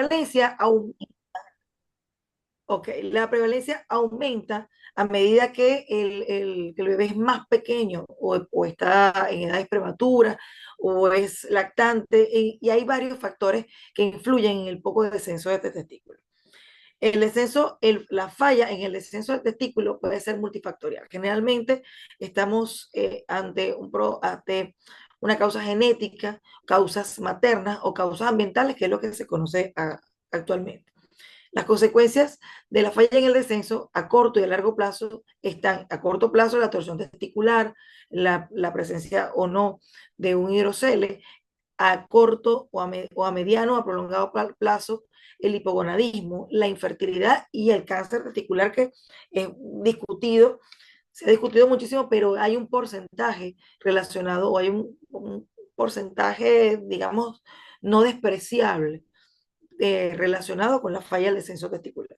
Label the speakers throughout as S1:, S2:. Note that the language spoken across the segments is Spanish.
S1: prevalencia aumenta. Ok, la prevalencia aumenta a medida que que el bebé es más pequeño o está en edades prematuras o es lactante y hay varios factores que influyen en el poco descenso de este testículo. El descenso, la falla en el descenso del testículo puede ser multifactorial. Generalmente estamos ante una causa genética, causas maternas o causas ambientales, que es lo que se conoce actualmente. Las consecuencias de la falla en el descenso a corto y a largo plazo están: a corto plazo la torsión testicular, la presencia o no de un hidrocele; a corto o a mediano o a prolongado plazo el hipogonadismo, la infertilidad y el cáncer testicular, que es discutido, se ha discutido muchísimo, pero hay un porcentaje relacionado o hay un porcentaje, digamos, no despreciable relacionado con la falla del descenso testicular.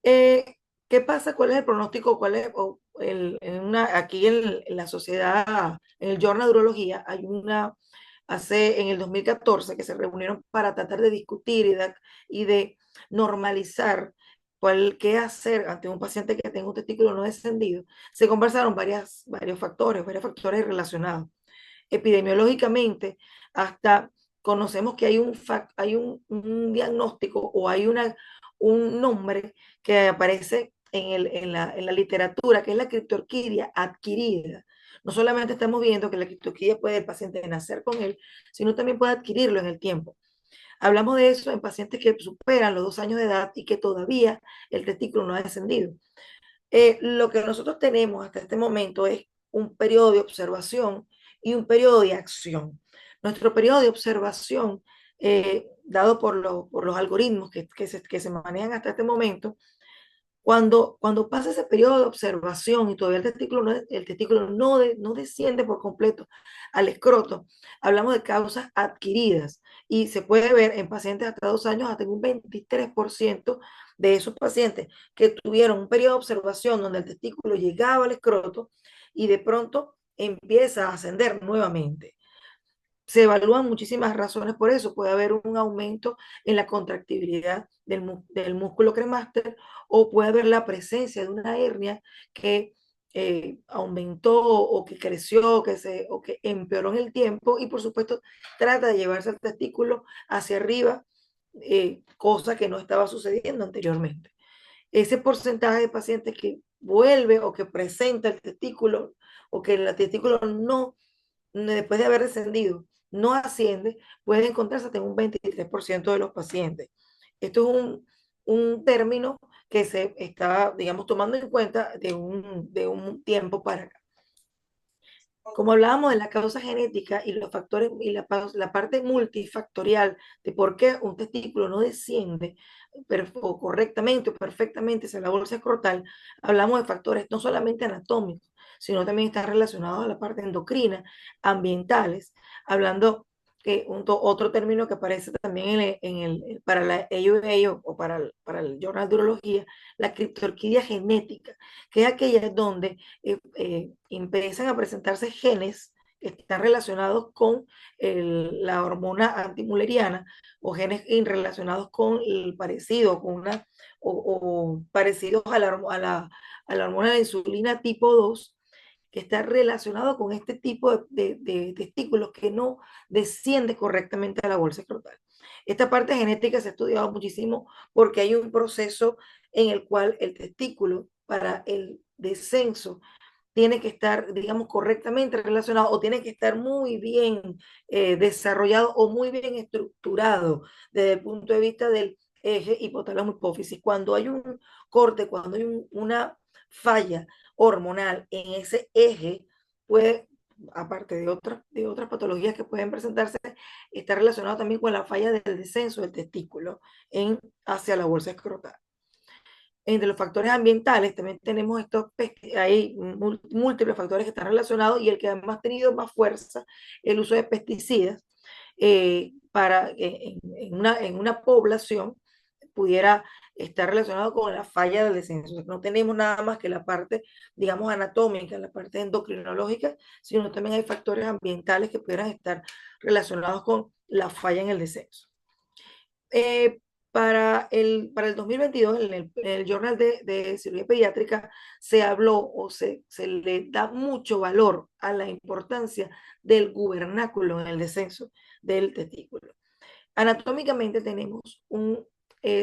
S1: ¿Qué pasa? ¿Cuál es el pronóstico? ¿Cuál es, aquí en la sociedad, en el Journal de Urología, hay en el 2014 que se reunieron para tratar de discutir y de normalizar qué hacer ante un paciente que tenga un testículo no descendido. Se conversaron varios factores relacionados. Epidemiológicamente, hasta conocemos que hay un diagnóstico o hay un nombre que aparece en la literatura, que es la criptorquidia adquirida. No solamente estamos viendo que la criptorquidia puede el paciente nacer con él, sino también puede adquirirlo en el tiempo. Hablamos de eso en pacientes que superan los 2 años de edad y que todavía el testículo no ha descendido. Lo que nosotros tenemos hasta este momento es un periodo de observación y un periodo de acción. Nuestro periodo de observación, dado por los algoritmos que se manejan hasta este momento, cuando pasa ese periodo de observación y todavía el testículo no desciende por completo al escroto, hablamos de causas adquiridas y se puede ver en pacientes hasta 2 años, hasta un 23% de esos pacientes que tuvieron un periodo de observación donde el testículo llegaba al escroto y de pronto empieza a ascender nuevamente. Se evalúan muchísimas razones por eso. Puede haber un aumento en la contractibilidad del músculo cremaster, o puede haber la presencia de una hernia que aumentó o que creció o que empeoró en el tiempo y por supuesto trata de llevarse el testículo hacia arriba, cosa que no estaba sucediendo anteriormente. Ese porcentaje de pacientes que vuelve o que presenta el testículo o que el testículo no, después de haber descendido, no asciende, puede encontrarse hasta en un 23% de los pacientes. Esto es un término que se está, digamos, tomando en cuenta de un tiempo para acá. Como hablábamos de la causa genética y los factores y la parte multifactorial de por qué un testículo no desciende o correctamente o perfectamente hacia la bolsa escrotal, hablamos de factores no solamente anatómicos, sino también están relacionados a la parte endocrina, ambientales, hablando que otro término que aparece también para la AUA o para el Journal de Urología, la criptorquidia genética, que es aquella donde empiezan a presentarse genes que están relacionados con la hormona antimuleriana o genes relacionados con el parecido, o parecidos a la hormona de la insulina tipo 2, que está relacionado con este tipo de testículos que no desciende correctamente a la bolsa escrotal. Esta parte genética se ha estudiado muchísimo porque hay un proceso en el cual el testículo, para el descenso, tiene que estar, digamos, correctamente relacionado o tiene que estar muy bien desarrollado o muy bien estructurado desde el punto de vista del eje hipotálamo-hipófisis. Cuando hay un corte, cuando hay una falla hormonal en ese eje, puede, aparte de otras patologías que pueden presentarse, estar relacionado también con la falla del descenso del testículo hacia la bolsa escrotal. Entre los factores ambientales también tenemos hay múltiples factores que están relacionados, y el que además ha tenido más fuerza, el uso de pesticidas en una población, pudiera estar relacionado con la falla del descenso. No tenemos nada más que la parte, digamos, anatómica, la parte endocrinológica, sino también hay factores ambientales que pudieran estar relacionados con la falla en el descenso. Eh, para el 2022, en el Journal de Cirugía Pediátrica, se habló o se le da mucho valor a la importancia del gubernáculo en el descenso del testículo. Anatómicamente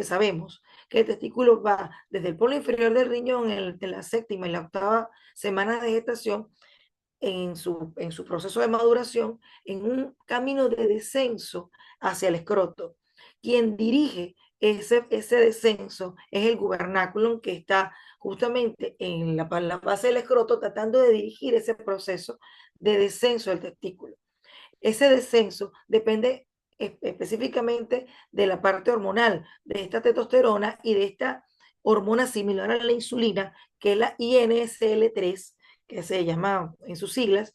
S1: sabemos que el testículo va desde el polo inferior del riñón en la séptima y la octava semana de gestación en su proceso de maduración en un camino de descenso hacia el escroto. Quien dirige ese descenso es el gubernáculo que está justamente en la base del escroto tratando de dirigir ese proceso de descenso del testículo. Ese descenso depende específicamente de la parte hormonal, de esta testosterona y de esta hormona similar a la insulina, que es la INSL3, que se llama en sus siglas.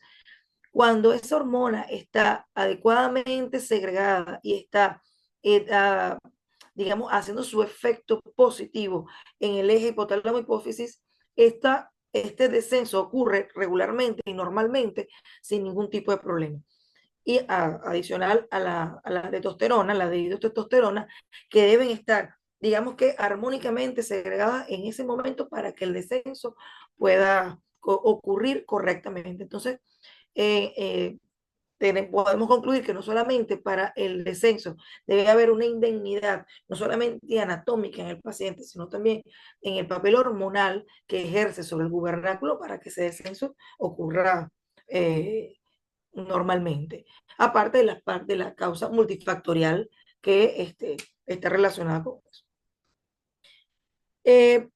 S1: Cuando esa hormona está adecuadamente segregada y está, ah, digamos, haciendo su efecto positivo en el eje hipotálamo-hipófisis, este descenso ocurre regularmente y normalmente sin ningún tipo de problema y adicional a la testosterona, la dihidrotestosterona, que deben estar, digamos que armónicamente segregadas en ese momento para que el descenso pueda ocurrir correctamente. Entonces, eh, podemos concluir que no solamente para el descenso debe haber una indemnidad, no solamente anatómica en el paciente, sino también en el papel hormonal que ejerce sobre el gubernáculo para que ese descenso ocurra normalmente. Aparte de la causa multifactorial que está relacionada con eso. Eh,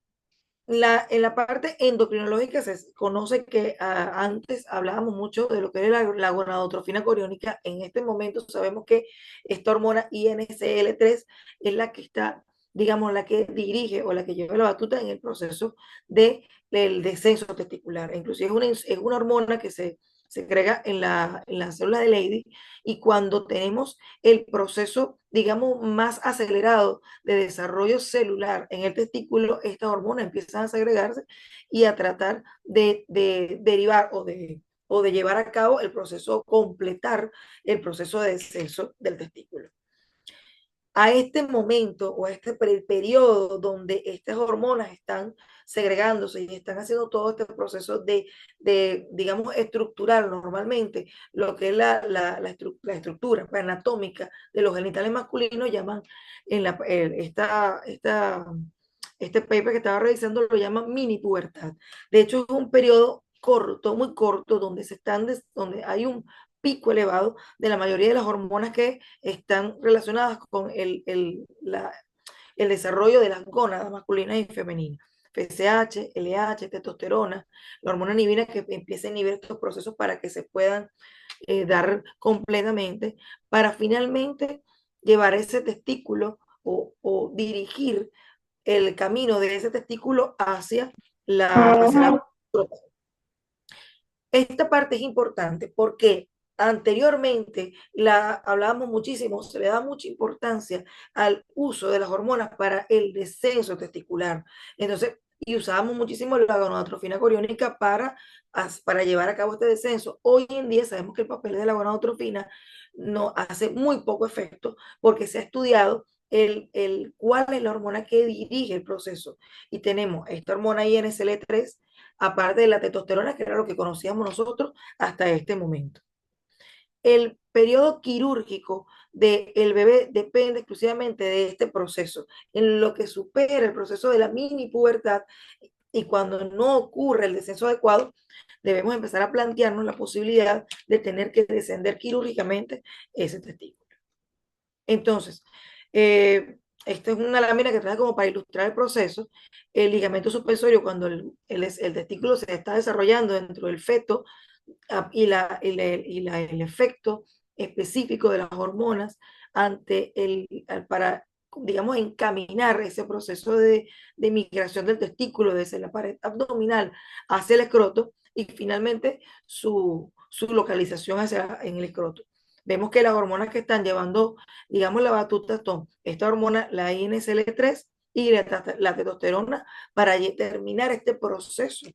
S1: en la parte endocrinológica se conoce que antes hablábamos mucho de lo que es la gonadotrofina coriónica. En este momento sabemos que esta hormona INCL3 es la que está, digamos, la que dirige o la que lleva la batuta en el proceso del descenso testicular. Inclusive es una hormona que se segrega en la célula de Leydig y cuando tenemos el proceso, digamos, más acelerado de desarrollo celular en el testículo, estas hormonas empiezan a segregarse y a tratar de derivar o de llevar a cabo el proceso, completar el proceso de descenso del testículo. A este momento o a este periodo donde estas hormonas están segregándose y están haciendo todo este proceso digamos, estructurar normalmente lo que es la estructura anatómica de los genitales masculinos, llaman en este paper que estaba revisando lo llaman mini pubertad. De hecho, es un periodo corto, muy corto, donde hay un pico elevado de la mayoría de las hormonas que están relacionadas con el desarrollo de las gónadas masculinas y femeninas. FSH, LH, testosterona, la hormona inhibina que empieza a inhibir estos procesos para que se puedan dar completamente, para finalmente llevar ese testículo o dirigir el camino de ese testículo hacia la esta parte es importante porque anteriormente hablábamos muchísimo, se le da mucha importancia al uso de las hormonas para el descenso testicular. Entonces, y usábamos muchísimo la gonadotrofina coriónica para llevar a cabo este descenso. Hoy en día sabemos que el papel de la gonadotrofina no hace muy poco efecto porque se ha estudiado cuál es la hormona que dirige el proceso. Y tenemos esta hormona INSL3 aparte de la testosterona, que era lo que conocíamos nosotros hasta este momento. El periodo quirúrgico del bebé depende exclusivamente de este proceso. En lo que supera el proceso de la mini pubertad y cuando no ocurre el descenso adecuado, debemos empezar a plantearnos la posibilidad de tener que descender quirúrgicamente ese testículo. Entonces, esta es una lámina que trae como para ilustrar el proceso. El ligamento suspensorio, cuando el testículo se está desarrollando dentro del feto el efecto específico de las hormonas para, digamos, encaminar ese proceso de migración del testículo desde la pared abdominal hacia el escroto y finalmente su localización en el escroto. Vemos que las hormonas que están llevando, digamos, la batuta son esta hormona, la INSL3 y la testosterona para terminar este proceso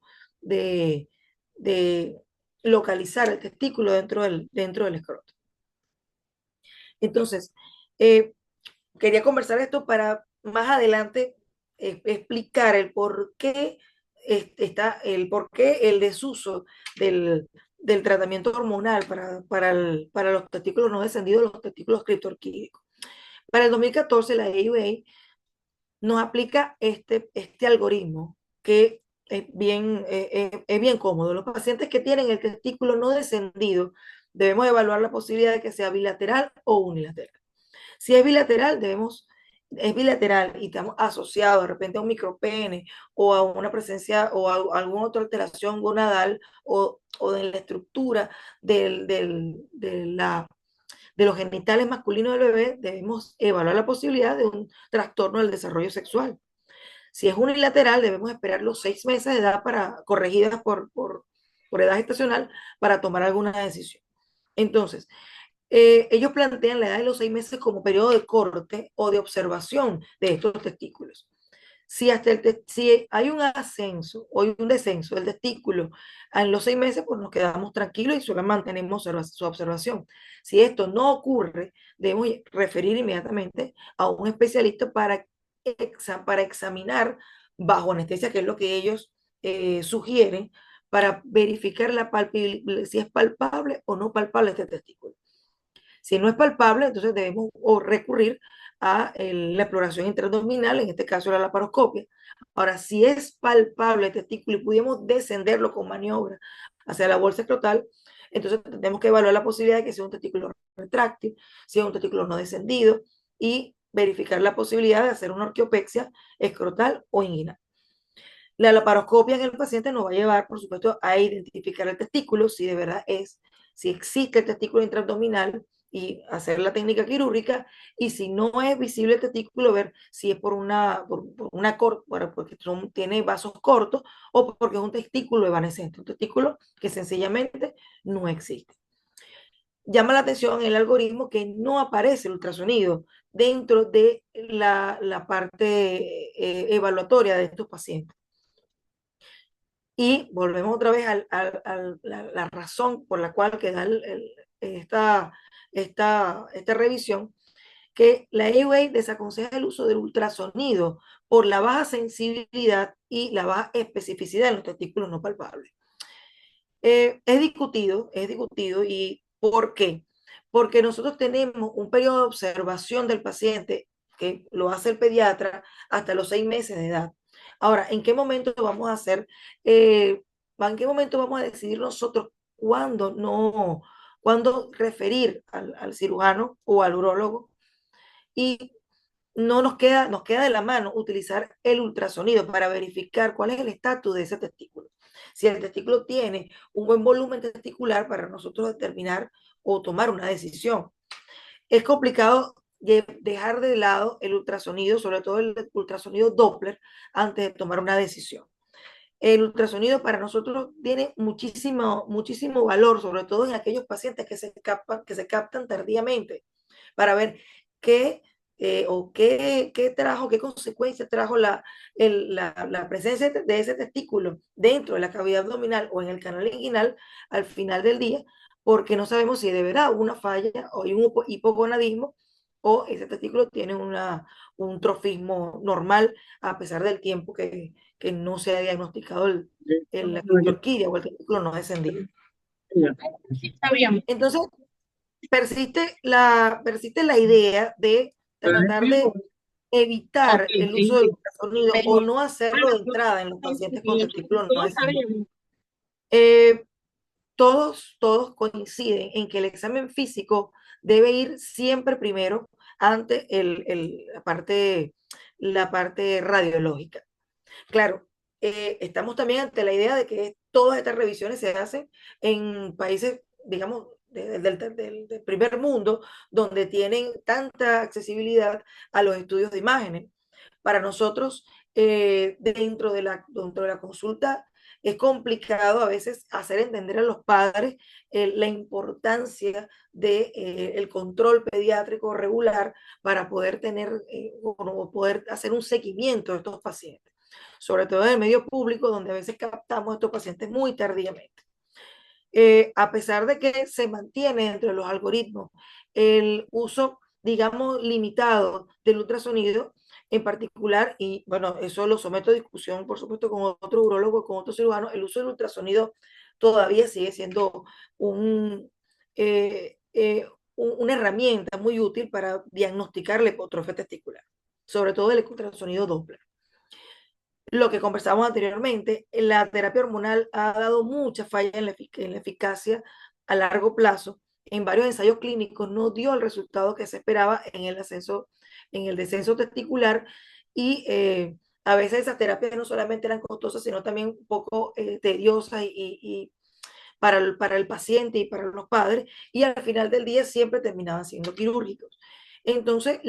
S1: de localizar el testículo dentro del escroto. Entonces, quería conversar esto para más adelante explicar el por qué el por qué el desuso del tratamiento hormonal para los testículos no descendidos, los testículos criptorquídicos. Para el 2014, la AUA nos aplica este algoritmo que es bien cómodo. Los pacientes que tienen el testículo no descendido, debemos evaluar la posibilidad de que sea bilateral o unilateral. Si es bilateral y estamos asociados de repente a un micropene o a una presencia o a alguna otra alteración gonadal o de la estructura de los genitales masculinos del bebé, debemos evaluar la posibilidad de un trastorno del desarrollo sexual. Si es unilateral, debemos esperar los 6 meses de edad corregidas por edad gestacional para tomar alguna decisión. Entonces, ellos plantean la edad de los 6 meses como periodo de corte o de observación de estos testículos. Si hay un ascenso o un descenso del testículo en los 6 meses, pues nos quedamos tranquilos y solo mantenemos su observación. Si esto no ocurre, debemos referir inmediatamente a un especialista para examinar bajo anestesia, que es lo que ellos sugieren, para verificar si es palpable o no palpable este testículo. Si no es palpable, entonces debemos recurrir a la exploración intraabdominal, en este caso la laparoscopia. Ahora, si es palpable el testículo y pudiéramos descenderlo con maniobra hacia la bolsa escrotal, entonces tenemos que evaluar la posibilidad de que sea un testículo retráctil, si es un testículo no descendido, y verificar la posibilidad de hacer una orquiopexia escrotal o inguinal. La laparoscopia en el paciente nos va a llevar, por supuesto, a identificar el testículo, si de verdad si existe el testículo intraabdominal y hacer la técnica quirúrgica, y si no es visible el testículo, ver si es porque tiene vasos cortos o porque es un testículo evanescente, un testículo que sencillamente no existe. Llama la atención el algoritmo que no aparece el ultrasonido dentro de la parte evaluatoria de estos pacientes. Y volvemos otra vez a la razón por la cual queda esta revisión, que la AUA desaconseja el uso del ultrasonido por la baja sensibilidad y la baja especificidad en los testículos no palpables. Es discutido. ¿Y por qué? Porque nosotros tenemos un periodo de observación del paciente que lo hace el pediatra hasta los 6 meses de edad. Ahora, ¿en qué momento vamos a hacer, en qué momento vamos a decidir nosotros cuándo referir al cirujano o al urólogo? Y no nos queda de la mano utilizar el ultrasonido para verificar cuál es el estatus de ese testículo. Si el testículo tiene un buen volumen testicular para nosotros determinar o tomar una decisión. Es complicado dejar de lado el ultrasonido, sobre todo el ultrasonido Doppler, antes de tomar una decisión. El ultrasonido para nosotros tiene muchísimo valor, sobre todo en aquellos pacientes que se captan tardíamente, para ver qué qué consecuencias trajo la presencia de ese testículo dentro de la cavidad abdominal o en el canal inguinal al final del día, porque no sabemos si de verdad hubo una falla o hay un hipogonadismo o ese testículo tiene un trofismo normal a pesar del tiempo que no se ha diagnosticado la orquídea o el testículo no descendido.
S2: Está bien.
S1: Entonces, persiste la idea de tratar de evitar
S2: Okay,
S1: el uso del ultrasonido o
S2: pero
S1: no hacerlo de entrada en los pacientes con testículo no descendido.
S2: sabemos.
S1: Todos coinciden en que el examen físico debe ir siempre primero ante la parte radiológica. Claro, estamos también ante la idea de que todas estas revisiones se hacen en países, digamos, del primer mundo, donde tienen tanta accesibilidad a los estudios de imágenes. Para nosotros, dentro de la consulta, es complicado a veces hacer entender a los padres la importancia del control pediátrico regular para poder poder hacer un seguimiento de estos pacientes, sobre todo en el medio público, donde a veces captamos a estos pacientes muy tardíamente. A pesar de que se mantiene entre los algoritmos el uso digamos, limitado del ultrasonido en particular, y bueno, eso lo someto a discusión, por supuesto, con otro urólogo, con otro cirujano. El uso del ultrasonido todavía sigue siendo un, eh, eh, una herramienta muy útil para diagnosticar la hipotrofia testicular, sobre todo el ultrasonido Doppler. Lo que conversamos anteriormente, la terapia hormonal ha dado mucha falla en la eficacia a largo plazo. En varios ensayos clínicos no dio el resultado que se esperaba en el ascenso, en el descenso testicular, y a veces esas terapias no solamente eran costosas, sino también un poco tediosas y para el paciente y para los padres, y al final del día siempre terminaban siendo quirúrgicos. Entonces,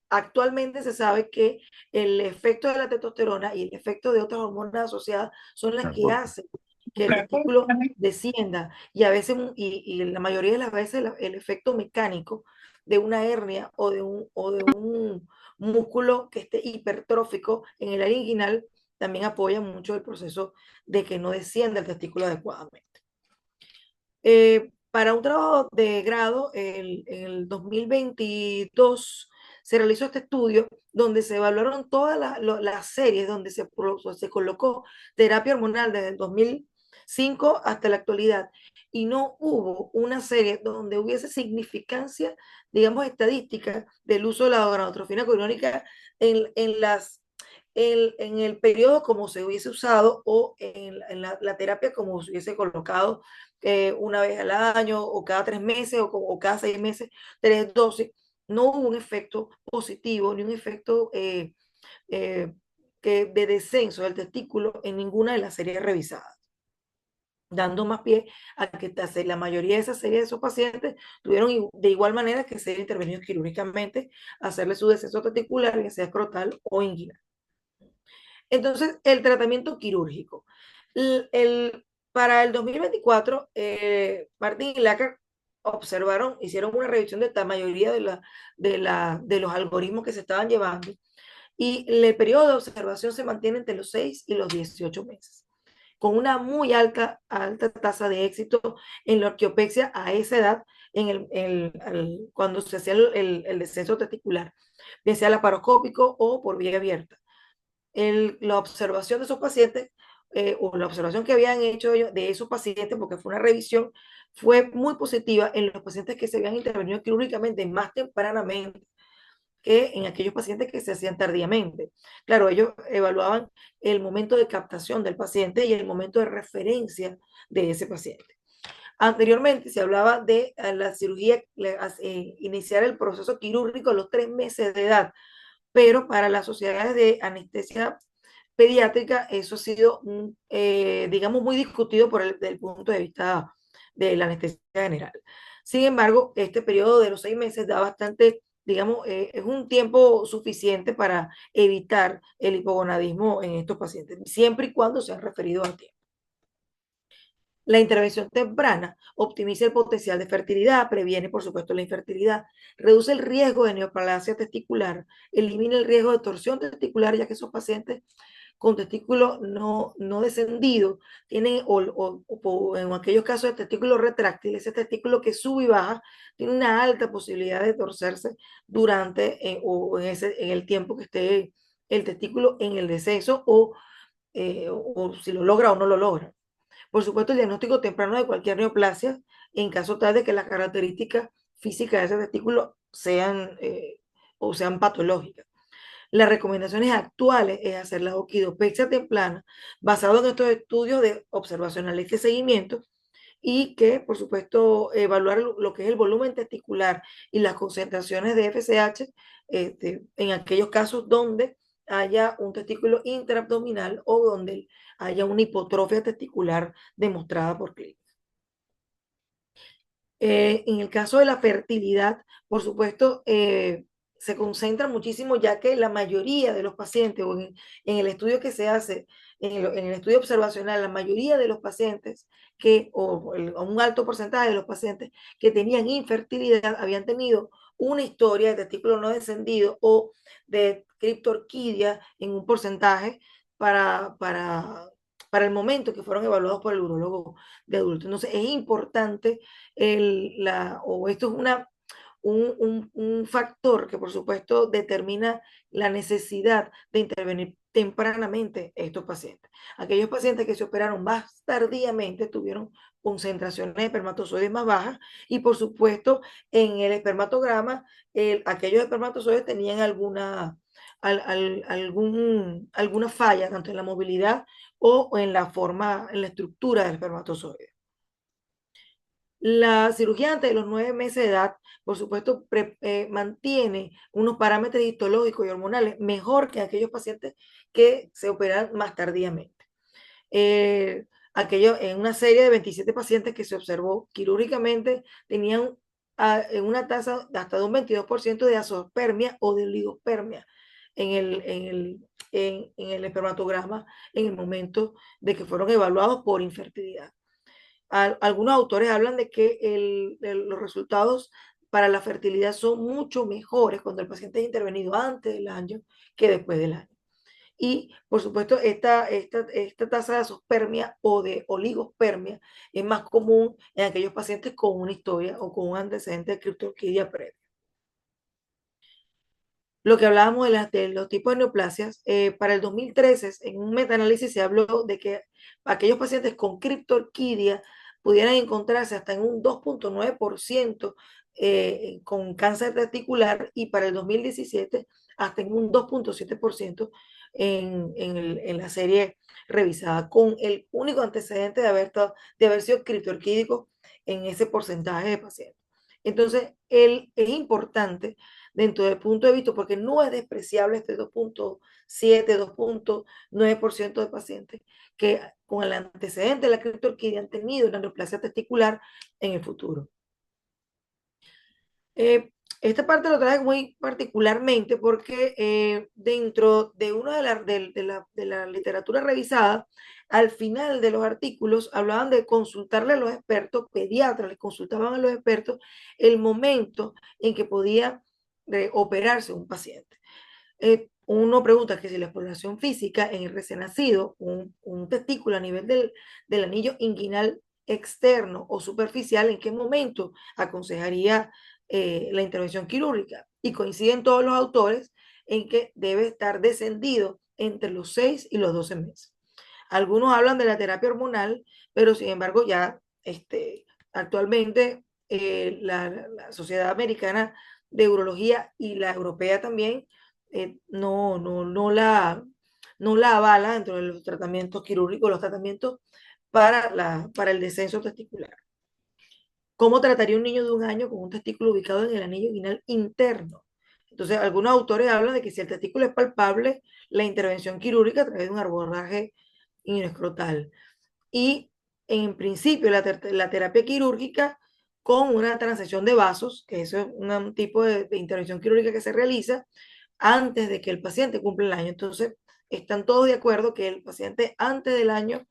S1: actualmente se sabe que el efecto de la testosterona y el efecto de otras hormonas asociadas son las que hacen que el testículo descienda, y a veces, y la mayoría de las veces, el efecto mecánico de una hernia o de un músculo que esté hipertrófico en el área inguinal también apoya mucho el proceso de que no descienda el testículo adecuadamente. Para un trabajo de grado, en el 2022 se realizó este estudio donde se evaluaron todas las series donde se colocó terapia hormonal desde el 2005 hasta la actualidad, y no hubo una serie donde hubiese significancia, digamos, estadística del uso de la gonadotrofina quirónica en en el periodo como se hubiese usado, o en la terapia como se hubiese colocado una vez al año o cada 3 meses o cada 6 meses, 3 dosis. No hubo un efecto positivo ni un efecto eh, de descenso del testículo en ninguna de las series revisadas, dando más pie a que la mayoría de esas series de esos pacientes tuvieron de igual manera que ser intervenidos quirúrgicamente, hacerle su descenso testicular, ya sea escrotal o inguinal. Entonces, el tratamiento quirúrgico. Para el 2024, Martin y Lacker hicieron una revisión de la mayoría de los algoritmos que se estaban llevando, y el periodo de observación se mantiene entre los 6 y los 18 meses, con una muy alta tasa de éxito en la orquiopexia a esa edad, cuando se hacía el descenso testicular, bien sea laparoscópico o por vía abierta. La observación de esos pacientes, o la observación que habían hecho ellos de esos pacientes, porque fue una revisión, fue muy positiva en los pacientes que se habían intervenido quirúrgicamente más tempranamente que en aquellos pacientes que se hacían tardíamente. Claro, ellos evaluaban el momento de captación del paciente y el momento de referencia de ese paciente. Anteriormente se hablaba de la cirugía, iniciar el proceso quirúrgico a los 3 meses de edad, pero para las sociedades de anestesia pediátrica eso ha sido, digamos, muy discutido desde el punto de vista de la anestesia general. Sin embargo, este periodo de los 6 meses da bastante, digamos, es un tiempo suficiente para evitar el hipogonadismo en estos pacientes, siempre y cuando sean referidos a tiempo. La intervención temprana optimiza el potencial de fertilidad, previene, por supuesto, la infertilidad, reduce el riesgo de neoplasia testicular, elimina el riesgo de torsión testicular, ya que esos pacientes con testículo no descendido tienen, o en aquellos casos de testículo retráctil, ese testículo que sube y baja, tiene una alta posibilidad de torcerse durante en el tiempo que esté el testículo en el descenso, o si lo logra o no lo logra. Por supuesto, el diagnóstico temprano de cualquier neoplasia, en caso tal de que las características físicas de ese testículo sean patológicas. Las recomendaciones actuales es hacer la orquidopexia temprana, basado en estos estudios de observacionales de seguimiento, y que, por supuesto, evaluar lo que es el volumen testicular y las concentraciones de FSH, en aquellos casos donde haya un testículo interabdominal o donde haya una hipotrofia testicular demostrada por clínica. En el caso de la fertilidad, por supuesto, se concentra muchísimo, ya que la mayoría de los pacientes, o en el estudio que se hace, en el estudio observacional, la mayoría de los pacientes o un alto porcentaje de los pacientes que tenían infertilidad habían tenido una historia de testículo no descendido o de criptorquidia en un porcentaje para el momento que fueron evaluados por el urólogo de adultos. Entonces, es importante, esto es un factor que por supuesto determina la necesidad de intervenir tempranamente estos pacientes. Aquellos pacientes que se operaron más tardíamente tuvieron concentraciones de espermatozoides más bajas y por supuesto en el espermatograma aquellos espermatozoides tenían alguna falla tanto en la movilidad o en la forma, en la estructura del espermatozoide. La cirugía antes de los 9 meses de edad, por supuesto, mantiene unos parámetros histológicos y hormonales mejor que aquellos pacientes que se operan más tardíamente. En una serie de 27 pacientes que se observó quirúrgicamente, tenían una tasa de hasta de un 22% de azoospermia o de oligospermia en el espermatograma en el momento de que fueron evaluados por infertilidad. Algunos autores hablan de que los resultados para la fertilidad son mucho mejores cuando el paciente es intervenido antes del año que después del año. Y, por supuesto, esta tasa de azoospermia o de oligospermia es más común en aquellos pacientes con una historia o con un antecedente de criptorquidia previo. Lo que hablábamos de los tipos de neoplasias, para el 2013, en un metaanálisis se habló de que aquellos pacientes con criptorquidia pudieran encontrarse hasta en un 2.9% con cáncer testicular y para el 2017 hasta en un 2.7% en la serie revisada, con el único antecedente de haber sido criptorquídico en ese porcentaje de pacientes. Entonces, es importante dentro del punto de vista, porque no es despreciable este 2.7, 2.9% de pacientes que con el antecedente de la criptorquidia han tenido una neoplasia testicular en el futuro. Esta parte lo trae muy particularmente porque dentro de una de la literatura revisada, al final de los artículos hablaban de consultarle a los expertos, pediatras les consultaban a los expertos el momento en que podía operarse un paciente. Uno pregunta que si la exploración física en el recién nacido, un testículo a nivel del anillo inguinal externo o superficial, ¿en qué momento aconsejaría la intervención quirúrgica? Y coinciden todos los autores en que debe estar descendido entre los 6 y los 12 meses. Algunos hablan de la terapia hormonal, pero sin embargo ya actualmente la Sociedad Americana de Urología y la europea también no la avala dentro de los tratamientos quirúrgicos, los tratamientos para el descenso testicular. ¿Cómo trataría un niño de 1 año con un testículo ubicado en el anillo inguinal interno? Entonces, algunos autores hablan de que si el testículo es palpable, la intervención quirúrgica a través de un abordaje inescrotal. Y en principio, la terapia quirúrgica con una transección de vasos, que eso es un tipo de intervención quirúrgica que se realiza antes de que el paciente cumpla el año. Entonces, están todos de acuerdo que el paciente antes del año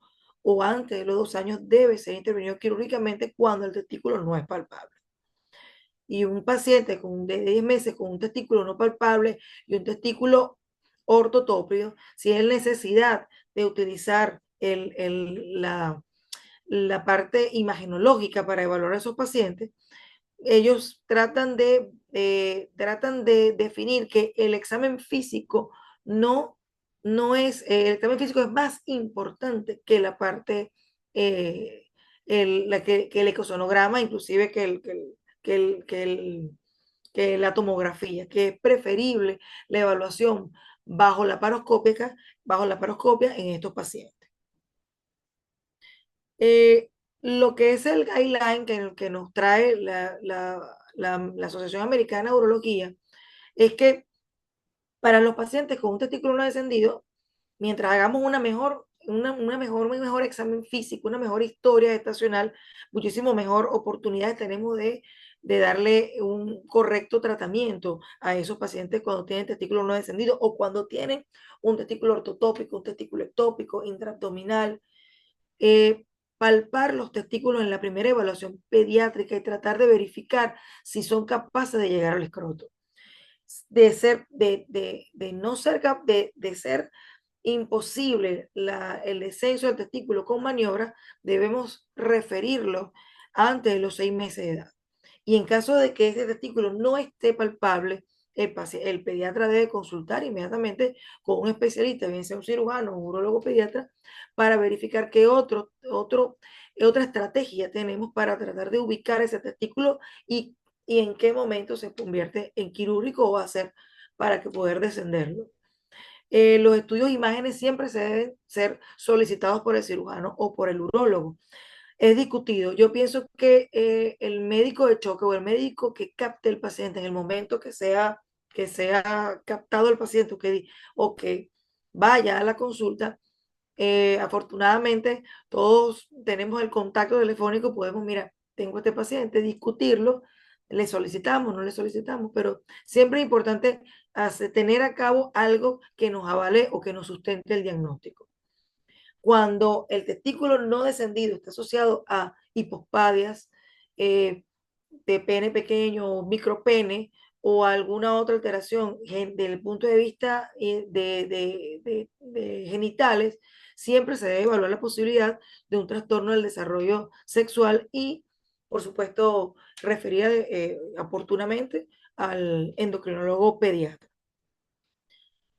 S1: o antes de los 2 años debe ser intervenido quirúrgicamente cuando el testículo no es palpable. Y un paciente de 10 meses con un testículo no palpable y un testículo ortotópico, si hay necesidad de utilizar la parte imagenológica para evaluar a esos pacientes, ellos tratan de definir que el examen físico el examen físico es más importante que la parte, que el ecosonograma, inclusive que la tomografía, que es preferible la evaluación bajo la paroscopia en estos pacientes. Lo que es el guideline que nos trae la Asociación Americana de Urología es que para los pacientes con un testículo no descendido, mientras hagamos un mejor examen físico, una mejor historia gestacional, muchísimo mejor oportunidades tenemos de darle un correcto tratamiento a esos pacientes cuando tienen testículo no descendido o cuando tienen un testículo ortotópico, un testículo ectópico, intraabdominal. Palpar los testículos en la primera evaluación pediátrica y tratar de verificar si son capaces de llegar al escroto. De ser imposible el descenso del testículo con maniobra, debemos referirlo antes de los 6 meses de edad. Y en caso de que ese testículo no esté palpable, el pediatra debe consultar inmediatamente con un especialista, bien sea un cirujano o un urólogo pediatra, para verificar qué otra estrategia tenemos para tratar de ubicar ese testículo y en qué momento se convierte en quirúrgico o va a ser para que poder descenderlo. Los estudios de imágenes siempre se deben ser solicitados por el cirujano o por el urólogo. Es discutido. Yo pienso que el médico de choque o el médico que capte el paciente en el momento que sea captado el paciente o que vaya a la consulta, afortunadamente todos tenemos el contacto telefónico, podemos, mira, tengo este paciente, discutirlo, le solicitamos, no le solicitamos, pero siempre es importante tener a cabo algo que nos avale o que nos sustente el diagnóstico. Cuando el testículo no descendido está asociado a hipospadias, de pene pequeño, micropene o alguna otra alteración del punto de vista de genitales, siempre se debe evaluar la posibilidad de un trastorno del desarrollo sexual y, por supuesto, referir oportunamente al endocrinólogo pediatra.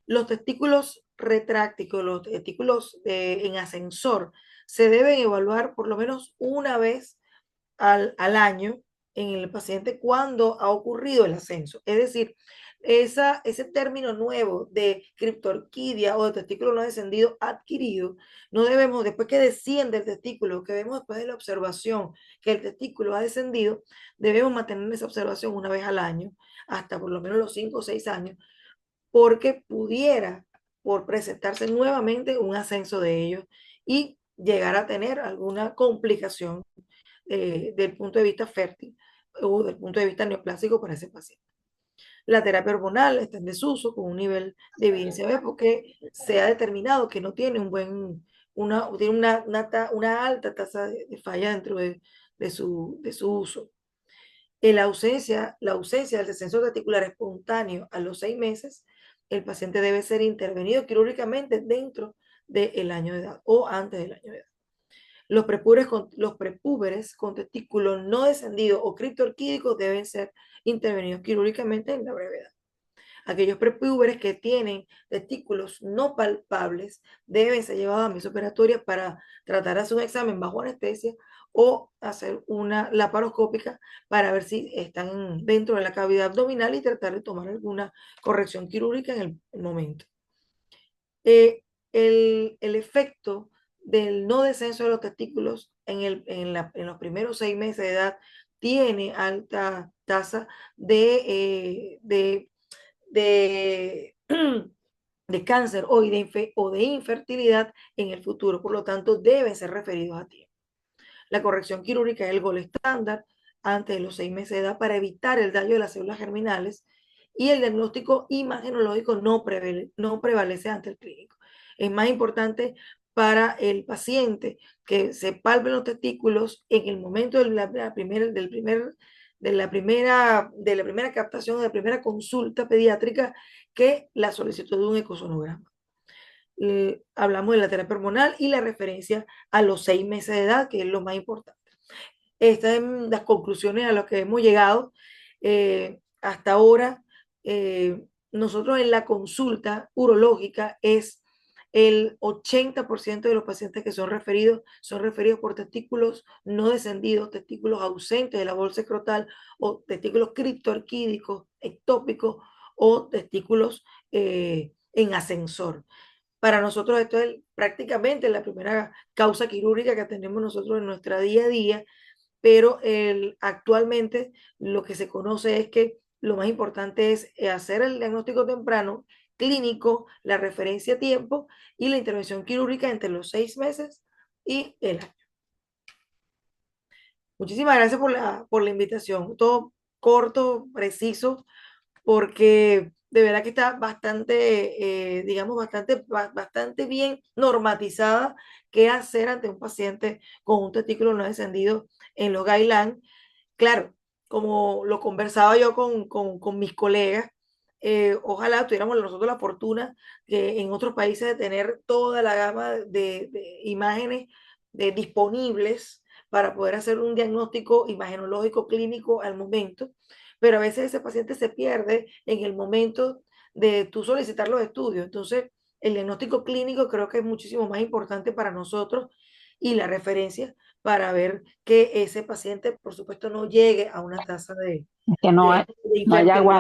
S1: Los testículos retrácticos, los testículos en ascensor, se deben evaluar por lo menos una vez al año en el paciente cuando ha ocurrido el ascenso. Es decir, ese término nuevo de criptorquidia o de testículo no descendido adquirido, no debemos, después que desciende el testículo, que vemos después de la observación que el testículo ha descendido, debemos mantener esa observación una vez al año, hasta por lo menos los 5 o 6 años, porque pudiera por presentarse nuevamente un ascenso de ellos y llegar a tener alguna complicación del punto de vista fértil o del punto de vista neoplásico para ese paciente. La terapia hormonal está en desuso con un nivel de evidencia B porque se ha determinado que no tiene tiene una alta tasa de falla dentro de su uso. La ausencia del descenso reticular espontáneo a los 6 meses, el paciente debe ser intervenido quirúrgicamente dentro del año de edad o antes del año de edad. Los prepúberes con testículo no descendido o criptorquídicos deben ser intervenidos quirúrgicamente en la brevedad. Aquellos prepúberes que tienen testículos no palpables deben ser llevados a mesa operatoria para tratar de hacer un examen bajo anestesia o hacer una laparoscópica para ver si están dentro de la cavidad abdominal y tratar de tomar alguna corrección quirúrgica en el momento. El efecto del no descenso de los testículos en los primeros 6 meses de edad tiene alta tasa de de cáncer o de infertilidad en el futuro, por lo tanto deben ser referidos a tiempo. La corrección quirúrgica es el gol estándar antes de los 6 meses de edad para evitar el daño de las células germinales y el diagnóstico imagenológico no prevalece ante el clínico. Es más importante para el paciente que se palpen los testículos en el momento de la primera captación, de la primera consulta pediátrica, que la solicitud de un ecosonograma. Hablamos de la terapia hormonal y la referencia a los 6 meses de edad, que es lo más importante. Estas son las conclusiones a las que hemos llegado hasta ahora. Nosotros en la consulta urológica es el 80% de los pacientes que son referidos por testículos no descendidos, testículos ausentes de la bolsa escrotal o testículos criptorquídicos, ectópicos o testículos en ascensor. Para nosotros esto es prácticamente la primera causa quirúrgica que tenemos nosotros en nuestra día a día, pero actualmente lo que se conoce es que lo más importante es hacer el diagnóstico temprano, clínico, la referencia a tiempo y la intervención quirúrgica entre los 6 meses y el año. Muchísimas gracias por la invitación. Todo corto, preciso, porque de verdad que está bastante, digamos, bastante bien normatizada qué hacer ante un paciente con un testículo no descendido en los guidelines. Claro, como lo conversaba yo con mis colegas, ojalá tuviéramos nosotros la fortuna que en otros países de tener toda la gama de imágenes disponibles para poder hacer un diagnóstico imagenológico clínico al momento, pero a veces ese paciente se pierde en el momento de tú solicitar los estudios. Entonces, el diagnóstico clínico creo que es muchísimo más importante para nosotros y la referencia para ver que ese paciente, por supuesto, no llegue a una tasa
S2: Que no,
S1: de
S2: no haya
S1: infertilidad.